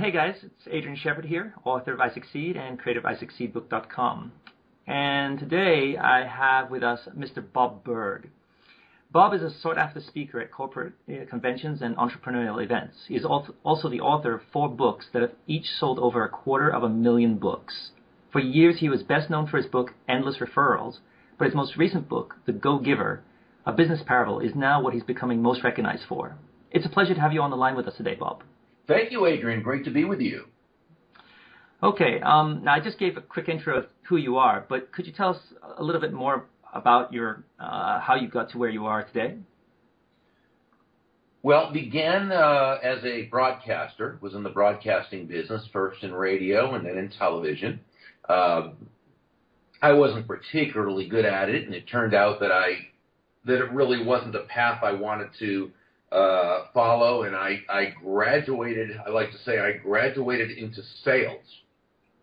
Hey guys, it's Adrian Shepard here, author of iSucceed and creator of iSucceedbook.com. And today I have with us Mr. Bob Burg. Bob is a sought-after speaker at corporate conventions and entrepreneurial events. He is also the author of 4 books that have each sold over 250,000 books. For years he was best known for his book, Endless Referrals, but his most recent book, The Go-Giver, a business parable, is now what he's becoming most recognized for. It's a pleasure to have you on the line with us today, Bob. Thank you, Adrian. Great to be with you. Okay, now I just gave a quick intro of who you are, but could you tell us a little bit more about your how you got to where you are today? Well, began as a broadcaster, was in the broadcasting business, first in radio and then in television. I wasn't particularly good at it, and it turned out that it really wasn't a path I wanted to follow, and I graduated, I like to say I graduated into sales.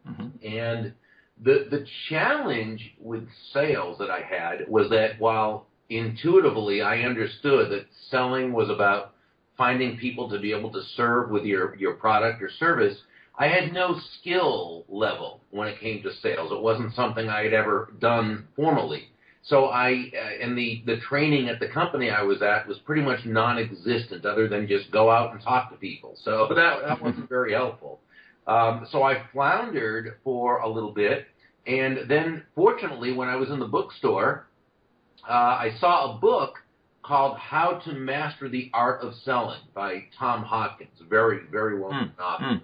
Mm-hmm. And the challenge with sales that I had was that while intuitively I understood that selling was about finding people to be able to serve with your product or service, I had no skill level when it came to sales. It wasn't something I had ever done formally. So and the training at the company I was at was pretty much non-existent, other than just go out and talk to people. So that wasn't very helpful. So I floundered for a little bit, and then fortunately, when I was in the bookstore, I saw a book called How to Master the Art of Selling by Tom Hopkins, a very, very well-known author.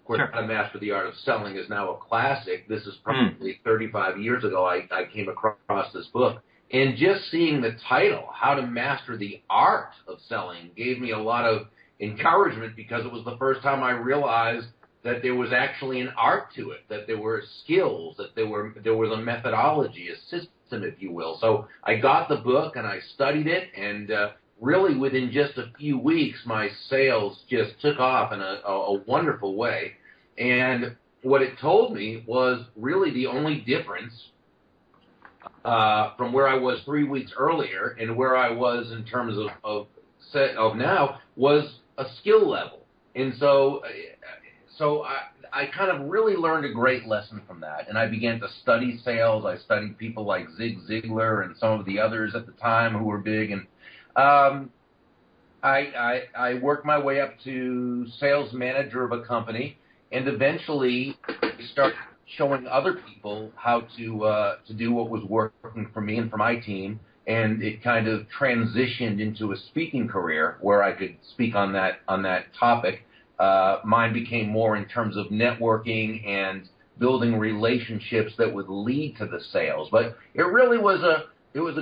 Of course, How to Master the Art of Selling is now a classic. This is probably 35 years ago I came across this book. And just seeing the title, How to Master the Art of Selling, gave me a lot of encouragement, because it was the first time I realized that there was actually an art to it, that there were skills, that there was a methodology, a system, if you will. So I got the book and I studied it, and really within just a few weeks, my sales just took off in a wonderful way. And what it told me was really the only difference from where I was 3 weeks earlier and where I was in terms of now was a skill level. And so I kind of really learned a great lesson from that, and I began to study sales. I studied people like Zig Ziglar and some of the others at the time who were big, and I worked my way up to sales manager of a company, and eventually started showing other people how to do what was working for me and for my team, and it kind of transitioned into a speaking career where I could speak on that topic. Mine became more in terms of networking and building relationships that would lead to the sales. But it really was a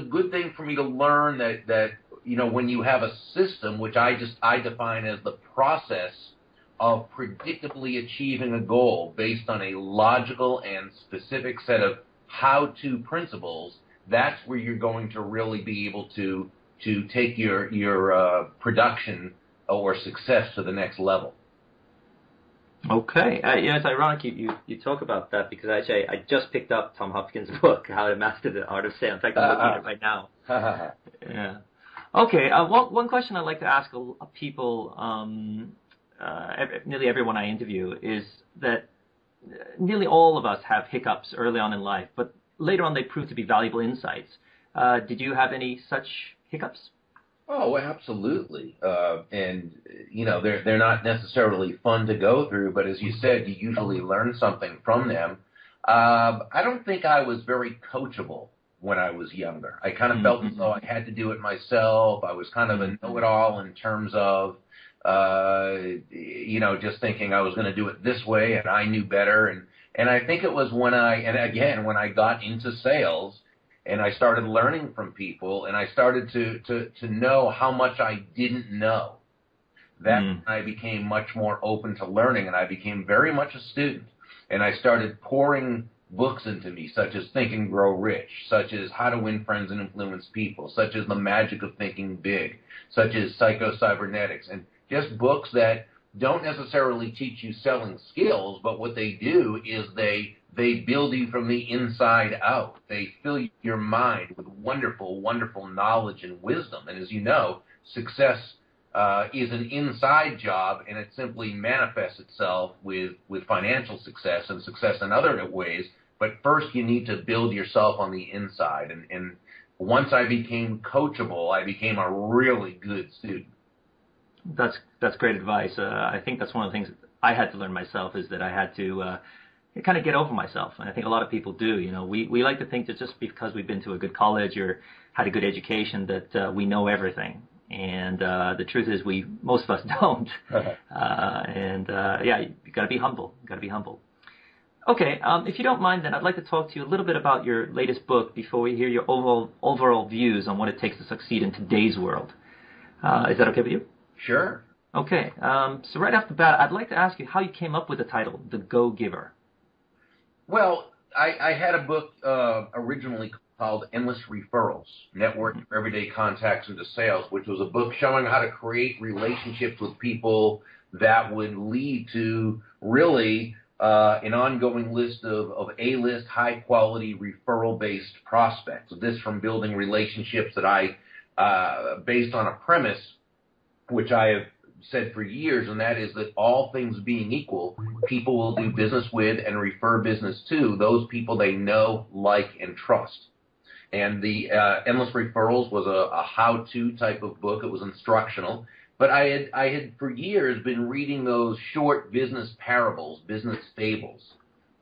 good thing for me to learn that when you have a system, which I define as the process of predictably achieving a goal based on a logical and specific set of how-to principles, that's where you're going to really be able to take your production or success to the next level. Okay. It's ironic you talk about that, because actually I just picked up Tom Hopkins' book, How to Master the Art of Sales. In fact, I'm looking at it right now. Yeah. Okay. One question I'd like to ask people, nearly everyone I interview, is that nearly all of us have hiccups early on in life, but later on they prove to be valuable insights. Did you have any such hiccups? Oh, absolutely. And they're not necessarily fun to go through, but as you said, you usually learn something from them. I don't think I was very coachable when I was younger. I kind of felt as though I had to do it myself. I was kind of a know-it-all in terms of, just thinking I was going to do it this way and I knew better. And I think it was when I got into sales, and I started learning from people, and I started to know how much I didn't know. That I became much more open to learning, and I became very much a student. And I started pouring books into me, such as Think and Grow Rich, such as How to Win Friends and Influence People, such as The Magic of Thinking Big, such as Psycho-Cybernetics, and just books that don't necessarily teach you selling skills, but what they do is they build you from the inside out. They fill your mind with wonderful, wonderful knowledge and wisdom. And as you know, success is an inside job, and it simply manifests itself with financial success and success in other ways. But first, you need to build yourself on the inside. And once I became coachable, I became a really good student. That's great advice. I think that's one of the things I had to learn myself, is that I had to kind of get over myself. And I think a lot of people do. You know, we like to think that just because we've been to a good college or had a good education that we know everything. And the truth is, most of us don't. Yeah, you got to be humble. You got to be humble. Okay, if you don't mind, then I'd like to talk to you a little bit about your latest book before we hear your overall views on what it takes to succeed in today's world. Is that okay with you? Sure. Okay, so right off the bat, I'd like to ask you how you came up with the title, The Go-Giver. Well, I had a book originally called Endless Referrals, Networking Everyday Contacts into Sales, which was a book showing how to create relationships with people that would lead to really an ongoing list of A-list, high-quality, referral-based prospects. This from building relationships that I, based on a premise, which I have said for years, and that is that all things being equal, people will do business with and refer business to those people they know, like, and trust. And the Endless Referrals was a how-to type of book. It was instructional. But I had for years been reading those short business parables, business fables,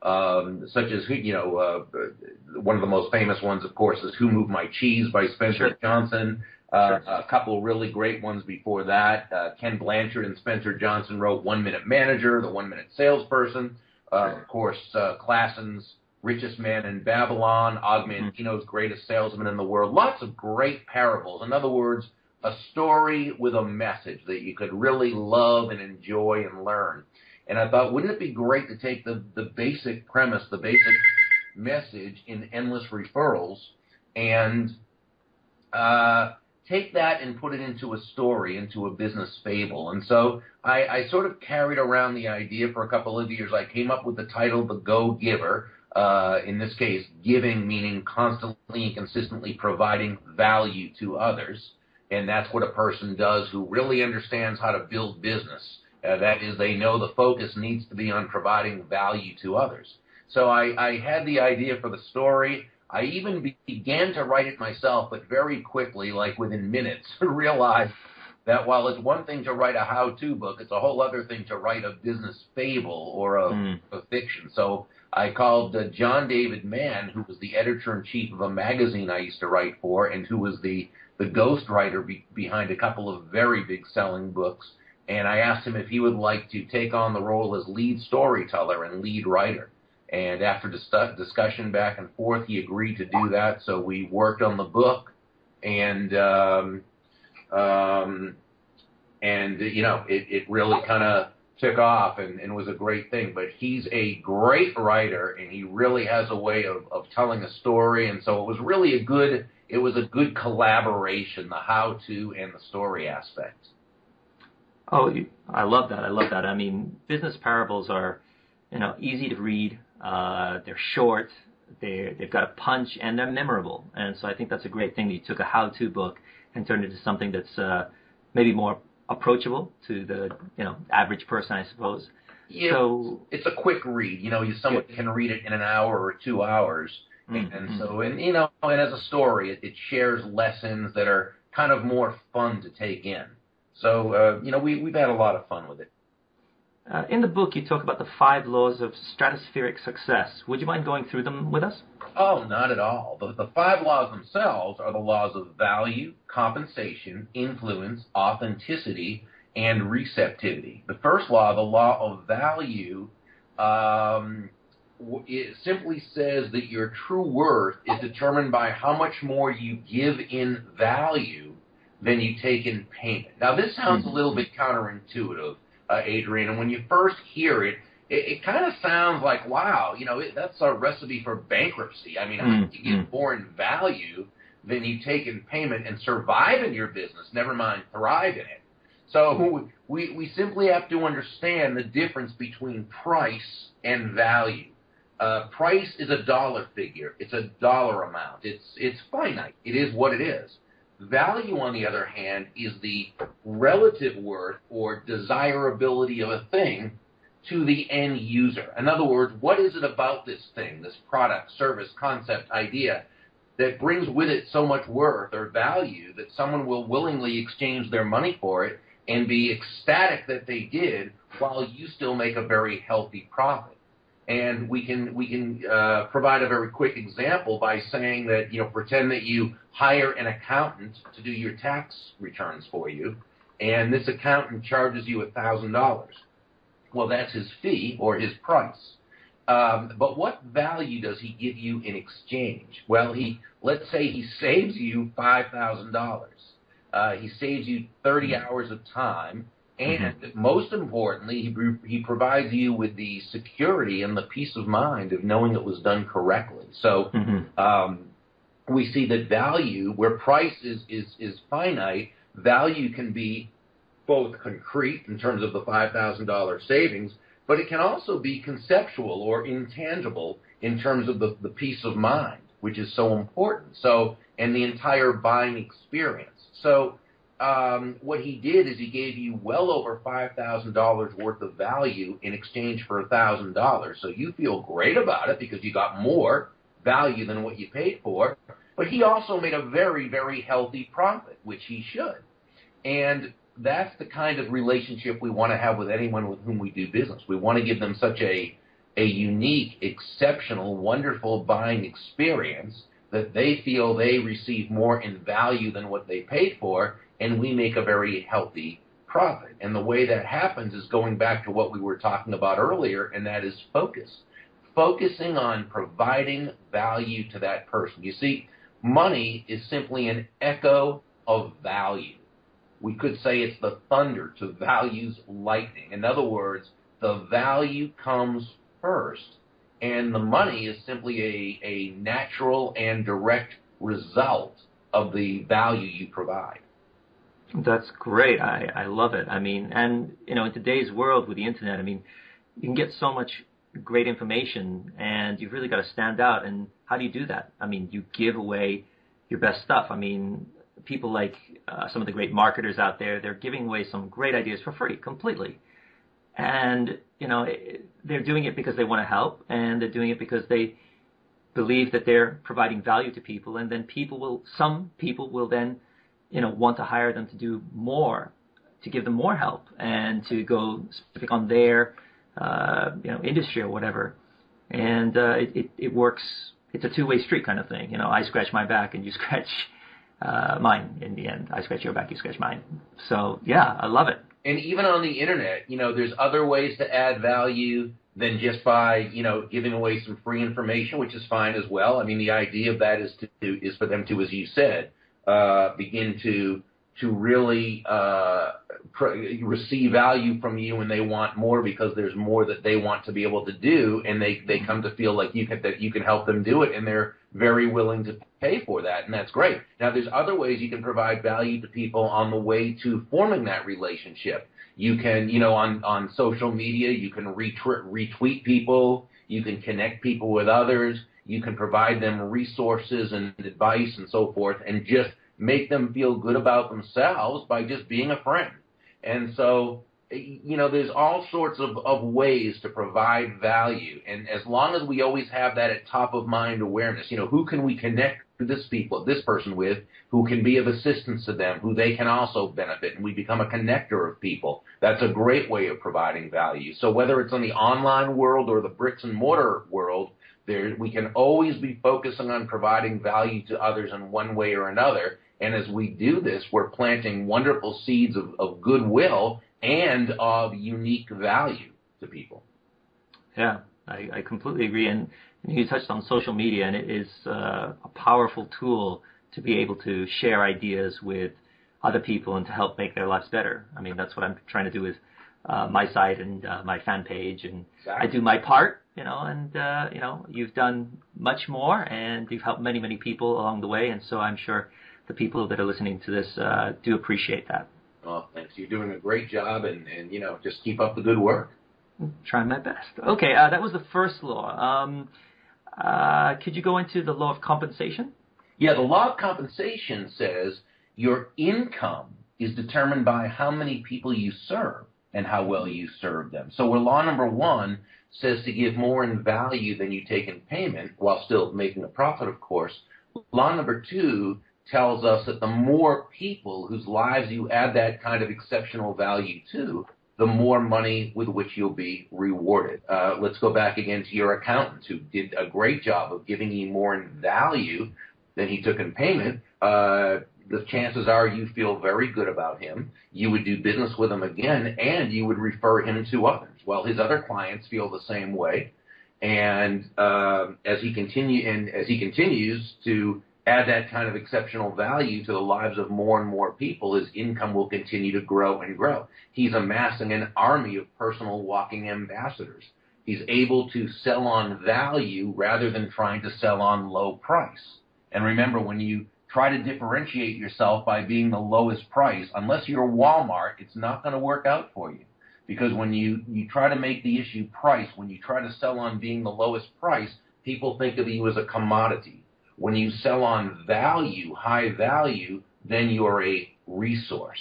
such as, one of the most famous ones, of course, is Who Moved My Cheese by Spencer Johnson. A couple of really great ones before that. Ken Blanchard and Spencer Johnson wrote 1 Minute Manager, the 1 Minute Salesperson. Of course, Klassen's Richest Man in Babylon, Og Mandino's Greatest Salesman in the World. Lots of great parables. In other words, a story with a message that you could really love and enjoy and learn. And I thought, wouldn't it be great to take the basic premise, the basic message in Endless Referrals, and take that and put it into a story, into a business fable. And so I sort of carried around the idea for a couple of years. I came up with the title, The Go-Giver. In this case, giving meaning constantly and consistently providing value to others. And that's what a person does who really understands how to build business. That is, they know the focus needs to be on providing value to others. So I had the idea for the story. I even began to write it myself, but very quickly, like within minutes, realized that while it's one thing to write a how-to book, it's a whole other thing to write a business fable or a fiction. So I called John David Mann, who was the editor-in-chief of a magazine I used to write for, and who was the ghostwriter behind a couple of very big selling books, and I asked him if he would like to take on the role as lead storyteller and lead writer. And after discussion back and forth, he agreed to do that. So we worked on the book, and it really kind of took off and was a great thing. But he's a great writer, and he really has a way of telling a story. And so it was really a good collaboration, the how-to and the story aspect. Oh, I love that. I mean, business parables are, easy to read. They're short. They've got a punch, and they're memorable. And so I think that's a great thing that you took a how-to book and turned it into something that's maybe more approachable to the average person, I suppose. Yeah, so it's a quick read. Someone can read it in an hour or 2 hours. And as a story, it shares lessons that are kind of more fun to take in. So, we've had a lot of fun with it. In the book, you talk about the 5 laws of stratospheric success. Would you mind going through them with us? Oh, not at all. The 5 laws themselves are the laws of value, compensation, influence, authenticity, and receptivity. The first law, the law of value, it simply says that your true worth is determined by how much more you give in value than you take in payment. Now, this sounds a little bit counterintuitive, Adrian, and when you first hear it, it kind of sounds like, wow, that's a recipe for bankruptcy. I mean, you give more in value than you take in payment and survive in your business, never mind thrive in it. So we simply have to understand the difference between price and value. Price is a dollar figure. It's a dollar amount. It's finite. It is what it is. Value, on the other hand, is the relative worth or desirability of a thing to the end user. In other words, what is it about this thing, this product, service, concept, idea, that brings with it so much worth or value that someone will willingly exchange their money for it and be ecstatic that they did while you still make a very healthy profit? And we can provide a very quick example by saying that, pretend that you hire an accountant to do your tax returns for you, and this accountant charges you $1,000. Well, that's his fee or his price. But what value does he give you in exchange? Well, let's say he saves you $5,000. He saves you 30 hours of time. And most importantly, he provides you with the security and the peace of mind of knowing it was done correctly. So we see that value, where price is finite, value can be both concrete in terms of the $5,000 savings, but it can also be conceptual or intangible in terms of the peace of mind, which is so important. So, and the entire buying experience. So, what he did is he gave you well over $5,000 worth of value in exchange for $1,000. So you feel great about it because you got more value than what you paid for. But he also made a very, very healthy profit, which he should. And that's the kind of relationship we want to have with anyone with whom we do business. We want to give them such a unique, exceptional, wonderful buying experience that they feel they receive more in value than what they paid for, and we make a very healthy profit. And the way that happens is going back to what we were talking about earlier, and that is focus. Focusing on providing value to that person. You see, money is simply an echo of value. We could say it's the thunder to value's lightning. In other words, the value comes first, and the money is simply a natural and direct result of the value you provide. That's great. I love it. I mean, and, in today's world with the internet, I mean, you can get so much great information, and you've really got to stand out. And how do you do that? I mean, you give away your best stuff. I mean, people like some of the great marketers out there, they're giving away some great ideas for free, completely. And, they're doing it because they want to help, and they're doing it because they believe that they're providing value to people, and then some people will then want to hire them to do more, to give them more help, and to go specific on their, industry or whatever. And it works. It's a two-way street kind of thing. I scratch my back and you scratch mine in the end. I scratch your back, you scratch mine. So, yeah, I love it. And even on the internet, there's other ways to add value than just by, giving away some free information, which is fine as well. I mean, the idea of that is for them to, as you said, begin to really receive value from you, and they want more because there's more that they want to be able to do, and they come to feel like that you can help them do it, and they're very willing to pay for that, and that's great. Now, there's other ways you can provide value to people on the way to forming that relationship. You can, on social media, you can retweet people, you can connect people with others, you can provide them resources and advice and so forth, and just make them feel good about themselves by just being a friend. And so, there's all sorts of ways to provide value. And as long as we always have that at top of mind awareness, who can we connect this person with, who can be of assistance to them, who they can also benefit, and we become a connector of people. That's a great way of providing value. So whether it's in the online world or the bricks and mortar world, we can always be focusing on providing value to others in one way or another. And as we do this, we're planting wonderful seeds of goodwill and of unique value to people. Yeah, I completely agree. And you touched on social media, and it is a powerful tool to be able to share ideas with other people and to help make their lives better. I mean, that's what I'm trying to do with my site and my fan page. And exactly. I do my part, and you've done much more, and you've helped many, many people along the way. And so I'm sure the people that are listening to this do appreciate that. Well, thanks. You're doing a great job, and just keep up the good work. Trying my best. Okay, that was the first law. Could you go into the law of compensation? Yeah, the law of compensation says Your income is determined by how many people you serve and how well you serve them. So where law number 1 says to give more in value than you take in payment, while still making a profit, of course, law number 2 tells us that the more people whose lives you add that kind of exceptional value to, the more money with which you'll be rewarded. Let's go back again to your accountant, who did a great job of giving you more in value than he took in payment. The chances are you feel very good about him. You would do business with him again, and you would refer him to others. Well, his other clients feel the same way, and as he continues to add that kind of exceptional value to the lives of more and more people, his income will continue to grow and grow. He's amassing an army of personal walking ambassadors. He's able to sell on value rather than trying to sell on low price. And remember, when you try to differentiate yourself by being the lowest price, unless you're Walmart, it's not going to work out for you. Because when you try to make the issue price, when you try to sell on being the lowest price, people think of you as a commodity. When you sell on value, high value, then you're a resource.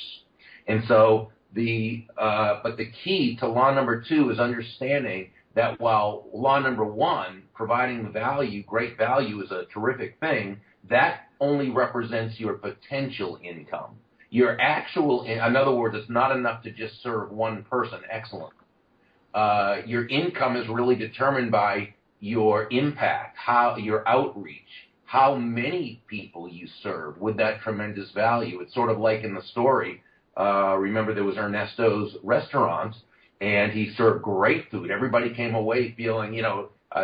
And so but the key to law number 2 is understanding that while law number 1, providing value, great value, is a terrific thing, that only represents your potential income. Your actual, in other words, it's not enough to just serve one person excellently. Your income is really determined by your impact, your outreach, how many people you serve with that tremendous value. It's sort of like in the story, remember there was Ernesto's restaurant, and he served great food. Everybody came away feeling,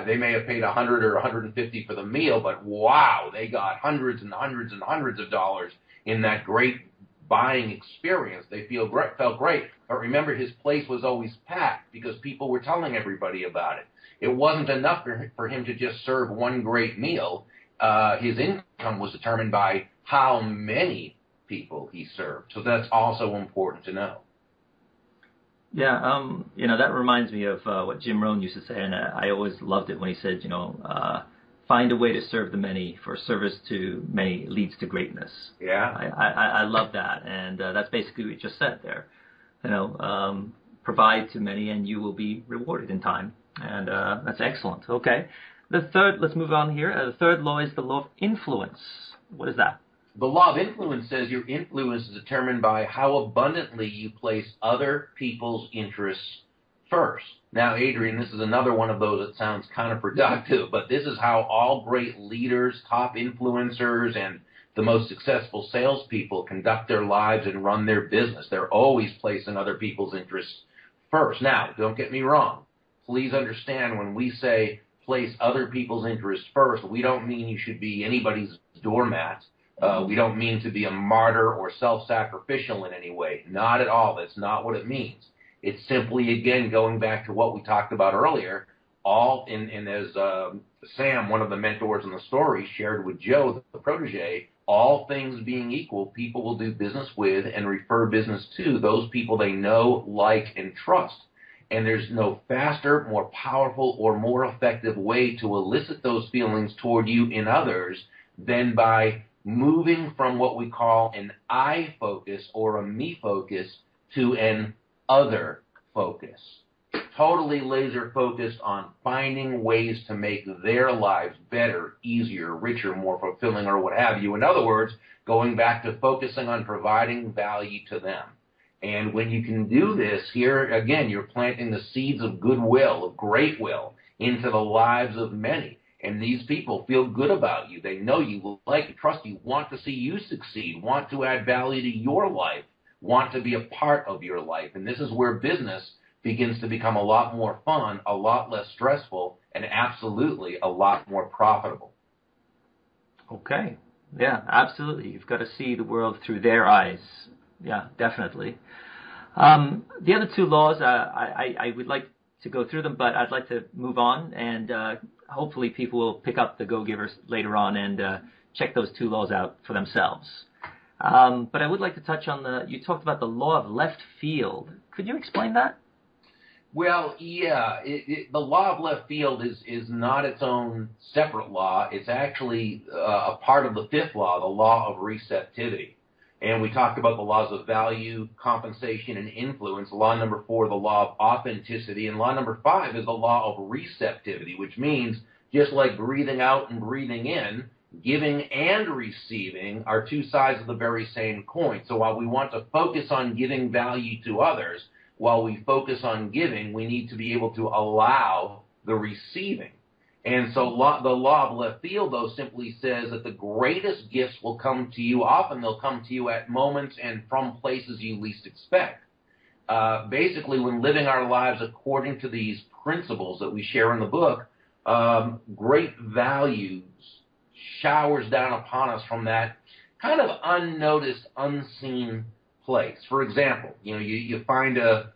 they may have paid $100 or $150 for the meal, but wow, they got hundreds and hundreds and hundreds of dollars in that great buying experience. They felt great. But remember, his place was always packed because people were telling everybody about it. It wasn't enough for him to just serve one great meal. His income was determined by how many people he served. So that's also important to know. Yeah, that reminds me of what Jim Rohn used to say, and I always loved it when he said, find a way to serve the many, for service to many leads to greatness. Yeah. I love that, and that's basically what you just said there. Provide to many, and you will be rewarded in time, and that's excellent. Okay, let's move on here. The third law is the law of influence. What is that? The law of influence says your influence is determined by how abundantly you place other people's interests first. Now, Adrian, this is another one of those that sounds counterproductive, but this is how all great leaders, top influencers, and the most successful salespeople conduct their lives and run their business. They're always placing other people's interests first. Now, don't get me wrong. Please understand, when we say place other people's interests first, we don't mean you should be anybody's doormat. We don't mean to be a martyr or self-sacrificial in any way. Not at all. That's not what it means. It's simply, again, going back to what we talked about earlier, and as Sam, one of the mentors in the story, shared with Joe, the protege, all things being equal, people will do business with and refer business to those people they know, like, and trust. And there's no faster, more powerful, or more effective way to elicit those feelings toward you in others than by moving from what we call an I focus or a me focus to an other focus. Totally laser focused on finding ways to make their lives better, easier, richer, more fulfilling, or what have you. In other words, going back to focusing on providing value to them. And when you can do this, here again, you're planting the seeds of goodwill, of great will, into the lives of many. And these people feel good about you. They know you, like you, trust you, want to see you succeed, want to add value to your life, want to be a part of your life. And this is where business begins to become a lot more fun, a lot less stressful, and absolutely a lot more profitable. Okay. Yeah, absolutely. You've got to see the world through their eyes. Yeah, definitely. The other two laws, I would like to go through them, but I'd like to move on, and hopefully people will pick up the Go-Givers later on and check those two laws out for themselves. But I would like to touch on you talked about the law of left field. Could you explain that? Well, yeah. The law of left field is not its own separate law. It's actually a part of the fifth law, the law of receptivity. And we talked about the laws of value, compensation, and influence. Law number 4, the law of authenticity. And law number 5 is the law of receptivity, which means just like breathing out and breathing in, giving and receiving are two sides of the very same coin. So while we want to focus on giving value to others, while we focus on giving, we need to be able to allow the receiving. And so the law of left field, though, simply says that the greatest gifts will come to you. Often they'll come to you at moments and from places you least expect. Basically, when living our lives according to these principles that we share in the book, great values showers down upon us from that kind of unnoticed, unseen place. For example, you find a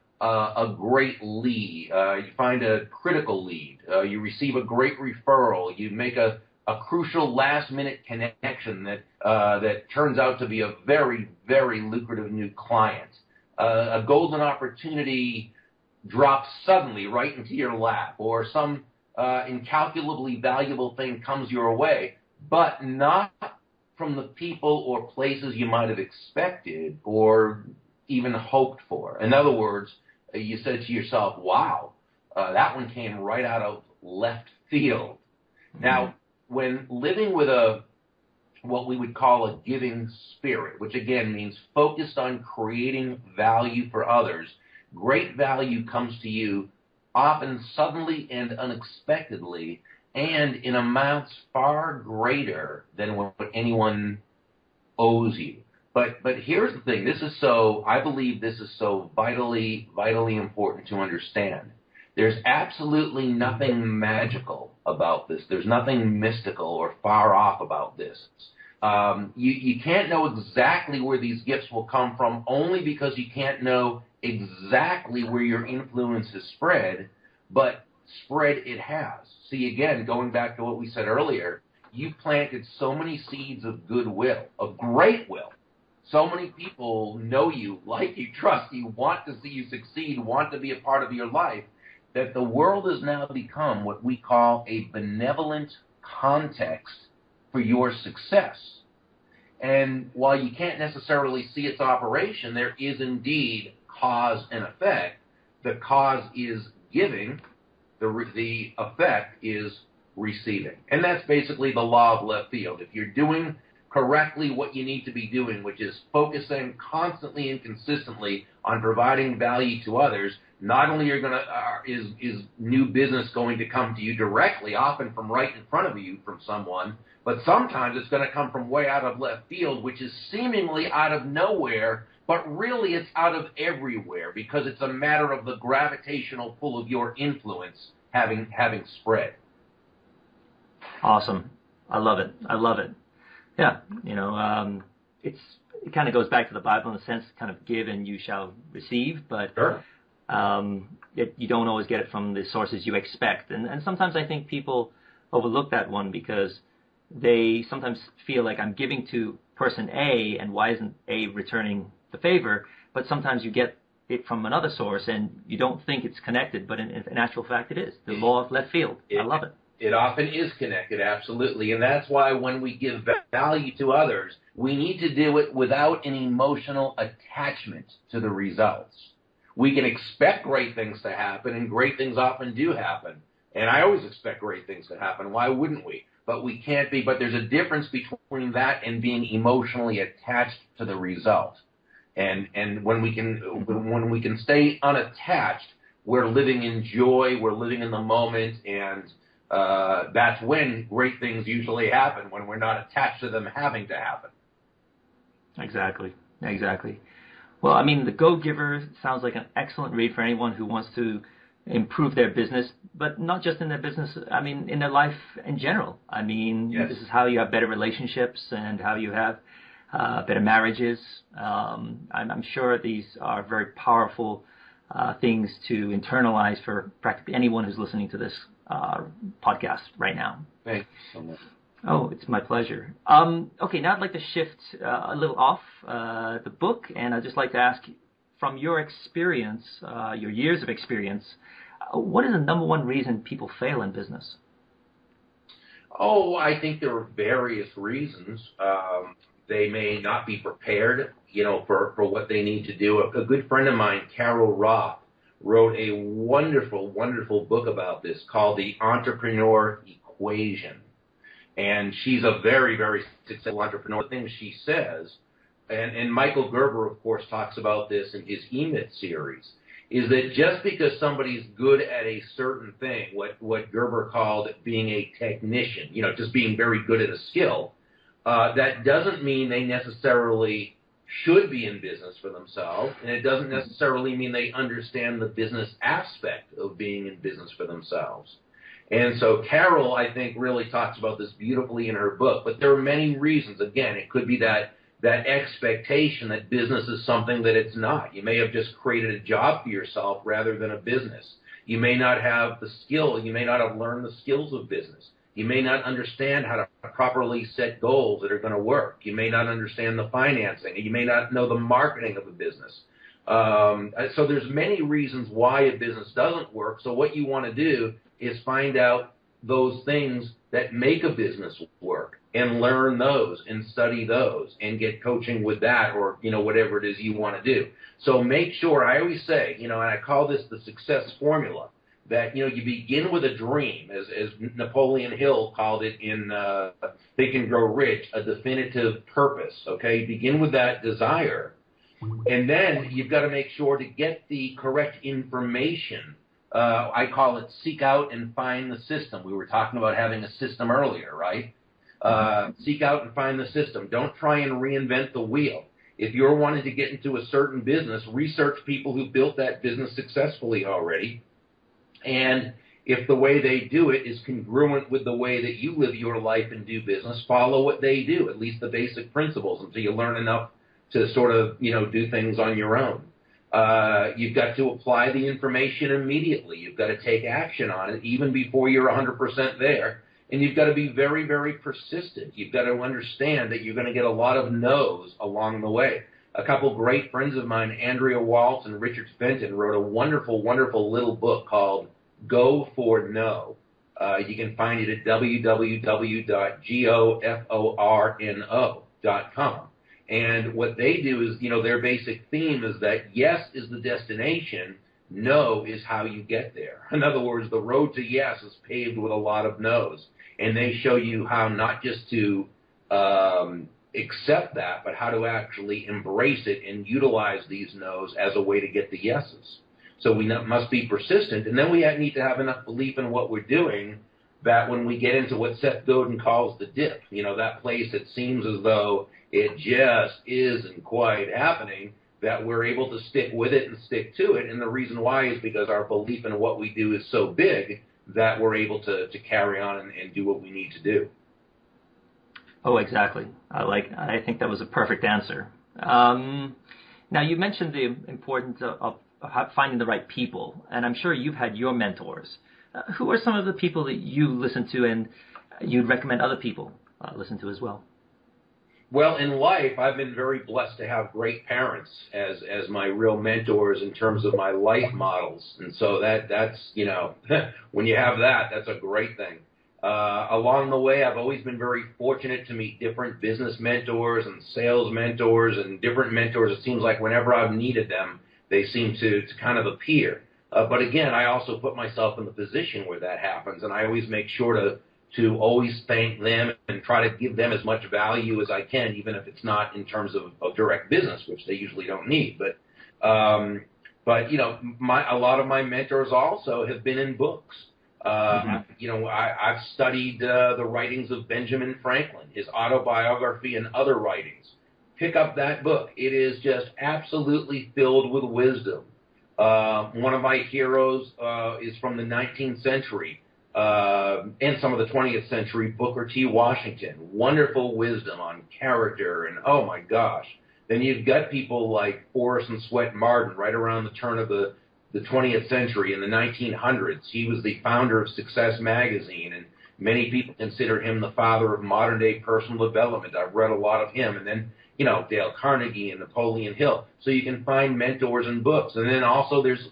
great lead, you find a critical lead, you receive a great referral, you make a crucial last-minute connection that turns out to be a very, very lucrative new client. A golden opportunity drops suddenly right into your lap, or some incalculably valuable thing comes your way, but not from the people or places you might have expected or even hoped for. In other words, you said to yourself, wow, that one came right out of left field. Mm-hmm. Now, when living with what we would call a giving spirit, which again means focused on creating value for others, great value comes to you often suddenly and unexpectedly, and in amounts far greater than what anyone owes you. But here's the thing. I believe this is so vitally, vitally important to understand. There's absolutely nothing magical about this. There's nothing mystical or far off about this. You can't know exactly where these gifts will come from only because you can't know exactly where your influence is spread, but spread it has. See, again, going back to what we said earlier, you planted so many seeds of goodwill, of great will. So many people know you, like you, trust you, want to see you succeed, want to be a part of your life, that the world has now become what we call a benevolent context for your success. And while you can't necessarily see its operation, there is indeed cause and effect. The cause is giving, the effect is receiving. And that's basically the law of left field. If you're doing correctly what you need to be doing, which is focusing constantly and consistently on providing value to others, not only is new business going to come to you directly, often from right in front of you from someone, but sometimes it's going to come from way out of left field, which is seemingly out of nowhere, but really it's out of everywhere because it's a matter of the gravitational pull of your influence having spread. Awesome. I love it. Yeah, it kind of goes back to the Bible in the sense, kind of give and you shall receive, but sure. You don't always get it from the sources you expect. And sometimes I think people overlook that one because they sometimes feel like I'm giving to person A, and why isn't A returning the favor? But sometimes you get it from another source, and you don't think it's connected, but in actual fact it is. The law of left field. I love it. It often is connected, absolutely. And that's why when we give value to others, we need to do it without an emotional attachment to the results. We can expect great things to happen, and great things often do happen. And I always expect great things to happen. Why wouldn't we? But we can't be. But there's a difference between that and being emotionally attached to the result. And when we can stay unattached, we're living in joy, we're living in the moment, and that's when great things usually happen, when we're not attached to them having to happen. Exactly. Well, I mean, The Go-Giver sounds like an excellent read for anyone who wants to improve their business, but not just in their business, I mean, in their life in general. I mean, yes. This is how you have better relationships and how you have better marriages. I'm sure these are very powerful things to internalize for practically anyone who's listening to this podcast right now. Thanks so much. Oh, it's my pleasure. Okay, now I'd like to shift a little off the book, and I'd just like to ask, from your experience, your years of experience, what is the number one reason people fail in business? Oh, I think there are various reasons. They may not be prepared, for what they need to do. A good friend of mine, Carol Roth, wrote a wonderful, wonderful book about this called The Entrepreneur Equation. And she's a very, very successful entrepreneur. The things she says, and Michael Gerber, of course, talks about this in his E-Myth series, is that just because somebody's good at a certain thing, what Gerber called being a technician, just being very good at a skill, that doesn't mean they necessarily should be in business for themselves, and it doesn't necessarily mean they understand the business aspect of being in business for themselves. And so Carol, I think, really talks about this beautifully in her book. But there are many reasons. Again, it could be that expectation that business is something that it's not. You may have just created a job for yourself rather than a business. You may not have the skill. You may not have learned the skills of business. You may not understand how to properly set goals that are going to work. You may not understand the financing. You may not know the marketing of a business. So there's many reasons why a business doesn't work. So what you want to do is find out those things that make a business work and learn those and study those and get coaching with that, or, whatever it is you want to do. So make sure, I always say, and I call this the success formula, that, you begin with a dream, as Napoleon Hill called it in Think and Grow Rich, a definitive purpose, okay? Begin with that desire, and then you've got to make sure to get the correct information. I call it seek out and find the system. We were talking about having a system earlier, right? Seek out and find the system. Don't try and reinvent the wheel. If you're wanting to get into a certain business, research people who built that business successfully already. And if the way they do it is congruent with the way that you live your life and do business, follow what they do, at least the basic principles, until you learn enough to sort of, do things on your own. You've got to apply the information immediately. You've got to take action on it even before you're 100% there. And you've got to be very, very persistent. You've got to understand that you're going to get a lot of no's along the way. A couple great friends of mine, Andrea Waltz and Richard Fenton, wrote a wonderful, wonderful little book called Go for No. You can find it at www.goforno.com. And what they do is, their basic theme is that yes is the destination, no is how you get there. In other words, the road to yes is paved with a lot of no's. And they show you how not just to accept that, but how to actually embrace it and utilize these no's as a way to get the yeses. So we must be persistent, and then we need to have enough belief in what we're doing that when we get into what Seth Godin calls the dip, that place that seems as though it just isn't quite happening, that we're able to stick with it and stick to it. And the reason why is because our belief in what we do is so big that we're able to carry on and do what we need to do. Oh, exactly. I think that was a perfect answer. Now, you mentioned the importance of finding the right people, and I'm sure you've had your mentors. Who are some of the people that you listen to and you'd recommend other people listen to as well? Well, in life, I've been very blessed to have great parents as my real mentors in terms of my life models. And so that's when you have that, that's a great thing. Along the way, I've always been very fortunate to meet different business mentors and sales mentors and different mentors. It seems like whenever I've needed them, they seem to kind of appear. But again, I also put myself in the position where that happens, and I always make sure to always thank them and try to give them as much value as I can, even if it's not in terms of direct business, which they usually don't need. But a lot of my mentors also have been in books. I've studied the writings of Benjamin Franklin, his autobiography and other writings. Pick up that book. It is just absolutely filled with wisdom. One of my heroes is from the 19th century and some of the 20th century, Booker T. Washington. Wonderful wisdom on character, and oh my gosh. Then you've got people like Forrest and Sweat Martin right around the turn of the 20th century in the 1900s. He was the founder of Success Magazine, and many people consider him the father of modern-day personal development. I've read a lot of him. And then, Dale Carnegie and Napoleon Hill. So you can find mentors in books. And then also there's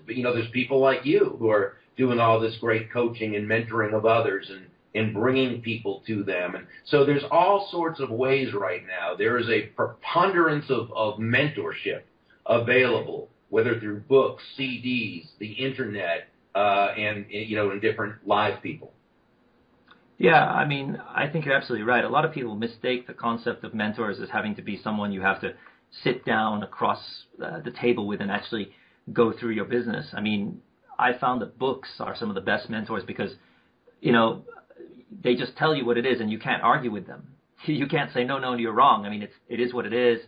people like you who are doing all this great coaching and mentoring of others and bringing people to them. And so there's all sorts of ways right now. There is a preponderance of mentorship available, whether through books, CDs, the internet, and different live people. Yeah, I mean, I think you're absolutely right. A lot of people mistake the concept of mentors as having to be someone you have to sit down across the table with and actually go through your business. I mean, I found that books are some of the best mentors because, they just tell you what it is and you can't argue with them. You can't say, no, you're wrong. I mean, it is what it is,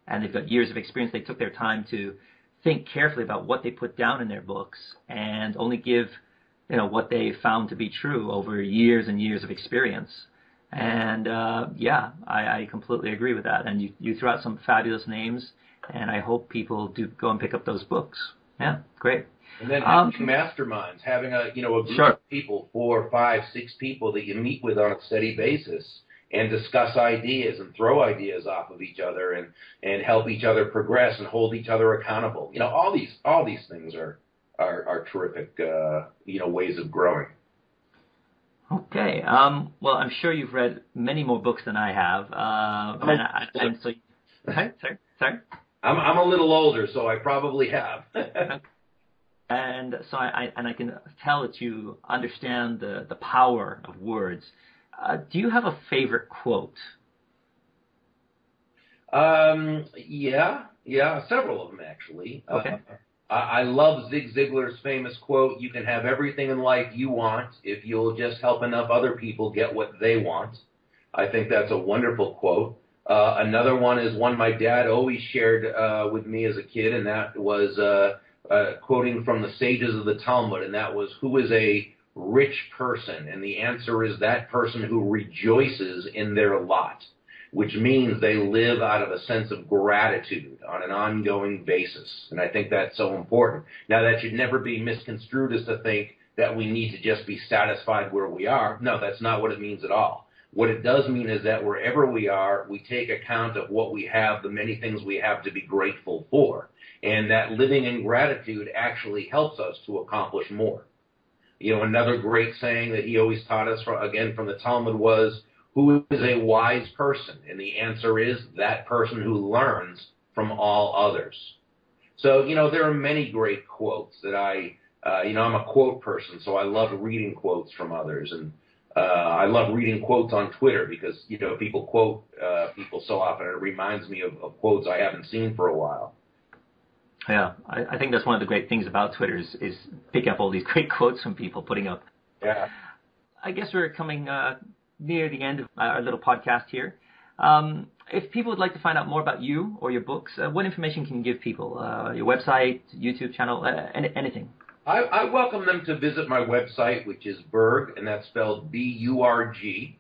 and they've got years of experience. They took their time to think carefully about what they put down in their books and only give what they found to be true over years and years of experience. And I completely agree with that. And you threw out some fabulous names, and I hope people do go and pick up those books. Yeah, great. And then having masterminds, having a group Sure. of people, 4, 5, 6 people that you meet with on a steady basis and discuss ideas and throw ideas off of each other and help each other progress and hold each other accountable. All these things are terrific ways of growing. Okay. Well, I'm sure you've read many more books than I have. Sorry. I'm a little older, so I probably have. And so I can tell that you understand the power of words. Do you have a favorite quote? Yeah, several of them actually. Okay. I love Zig Ziglar's famous quote, "You can have everything in life you want if you'll just help enough other people get what they want." I think that's a wonderful quote. Another one is one my dad always shared with me as a kid, and that was quoting from the sages of the Talmud, and that was, "Who is a rich person?" And the answer is that person who rejoices in their lot, which means they live out of a sense of gratitude on an ongoing basis. And I think that's so important. Now, that should never be misconstrued as to think that we need to just be satisfied where we are. No, that's not what it means at all. What it does mean is that wherever we are, we take account of what we have, the many things we have to be grateful for. And that living in gratitude actually helps us to accomplish more. Another great saying that he always taught us, from the Talmud, was, "Who is a wise person?" And the answer is that person who learns from all others. So, there are many great quotes that I'm a quote person, so I love reading quotes from others. And I love reading quotes on Twitter because, people quote people so often. It reminds me of quotes I haven't seen for a while. Yeah, I think that's one of the great things about Twitter is pick up all these great quotes from people putting up. Yeah. I guess we're coming near the end of our little podcast here. If people would like to find out more about you or your books, what information can you give people? Your website, YouTube channel, anything? I welcome them to visit my website, which is Burg, and that's spelled BURG.com.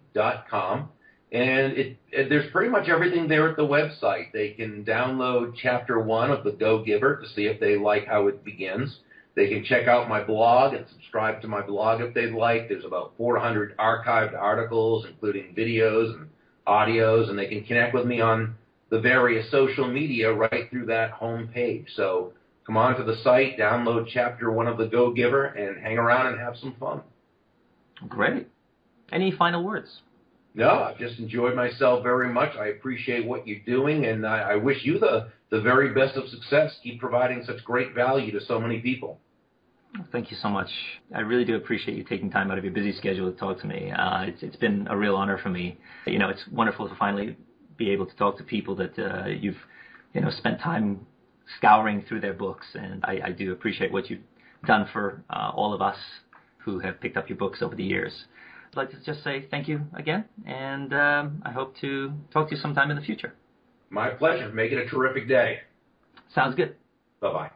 And there's pretty much everything there at the website. They can download Chapter 1 of The Go-Giver to see if they like how it begins. They can check out my blog and subscribe to my blog if they'd like. There's about 400 archived articles, including videos and audios, and they can connect with me on the various social media right through that home page. So come on to the site, download Chapter 1 of The Go-Giver, and hang around and have some fun. Great. Any final words? No, I've just enjoyed myself very much. I appreciate what you're doing, and I wish you the very best of success. Keep providing such great value to so many people. Thank you so much. I really do appreciate you taking time out of your busy schedule to talk to me. It's been a real honor for me. It's wonderful to finally be able to talk to people that you've spent time scouring through their books, and I do appreciate what you've done for all of us who have picked up your books over the years. I'd like to just say thank you again, and I hope to talk to you sometime in the future. My pleasure. Make it a terrific day. Sounds good. Bye-bye.